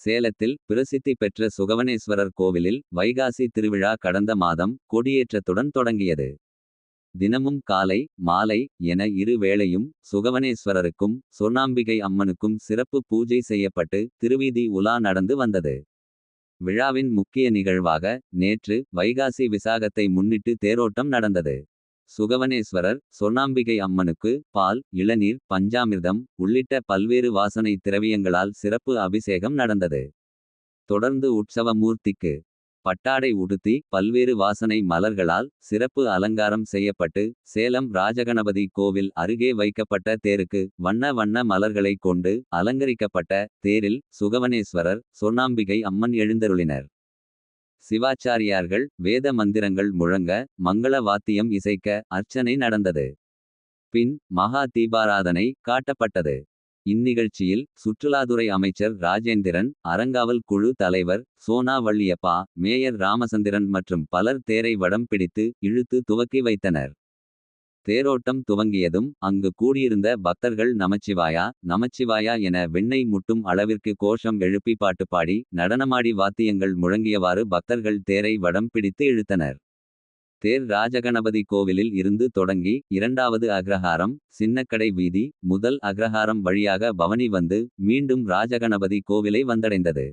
சேலத்தில் பிரசித்தி பெற்ற சுகவனேஸ்வரர் கோவிலில் வைகாசி திருவிழா கடந்த மாதம் கொடியேற்றத்துடன் தொடங்கியது. தினமும் காலை மாலை என இரு வேளையும் சுகவனேஸ்வரருக்கும் சொர்ணாம்பிகை அம்மனுக்கும் சிறப்பு பூஜை செய்யப்பட்டு திருவீதி உலா நடந்து வந்தது. விழாவின் முக்கிய நிகழ்வாக நேற்று வைகாசி விசாகத்தை முன்னிட்டு தேரோட்டம் நடந்தது. சுகவனேஸ்வரர் சொர்ணாம்பிகை அம்மனுக்கு பால் இளநீர் பஞ்சாமிர்தம் உள்ளிட்ட பல்வேறு வாசனை திரவியங்களால் சிறப்பு அபிஷேகம் நடந்தது. தொடர்ந்து உற்சவ மூர்த்திக்கு பட்டாடை உடுத்தி பல்வேறு வாசனை மலர்களால் சிறப்பு அலங்காரம் செய்யப்பட்டு சேலம் ராஜகணபதி கோவில் அருகே வைக்கப்பட்ட தேருக்கு வண்ண வண்ண மலர்களை கொண்டு அலங்கரிக்கப்பட்ட தேரில் சுகவனேஸ்வரர் சொர்ணாம்பிகை அம்மன் எழுந்தருளினர். சிவாச்சாரியார்கள் வேத மந்திரங்கள் முழங்க மங்கள வாத்தியம் இசைக்க அர்ச்சனை நடந்தது. பின் மகா தீபாராதனை காட்டப்பட்டது. இந்நிகழ்ச்சியில் சுற்றுலாதுறை அமைச்சர் ராஜேந்திரன், அறங்காவல் குழு தலைவர் சோனா வள்ளியப்பா, மேயர் ராமசந்திரன் மற்றும் பலர் தேரை வடம் பிடித்து இழுத்து துவக்கி வைத்தனர். தேரோட்டம் துவங்கியதும் அங்கு கூடியிருந்த பக்தர்கள் நமச்சிவாயா நமச்சிவாயா என வெண்ணெய் முட்டும் அளவிற்கு கோஷம் எழுப்பி பாட்டு பாடி நடனமாடி வாத்தியங்கள் முழங்கியவாறு பக்தர்கள் தேரை வடம் பிடித்து இழுத்தனர். தேர் ராஜகணபதி கோவிலில் இருந்து தொடங்கி இரண்டாவது அக்ரஹாரம் சின்னக்கடை வீதி முதல் அக்ரஹாரம் வழியாக பவனி வந்து மீண்டும் ராஜகணபதி கோவிலை வந்தடைந்தது.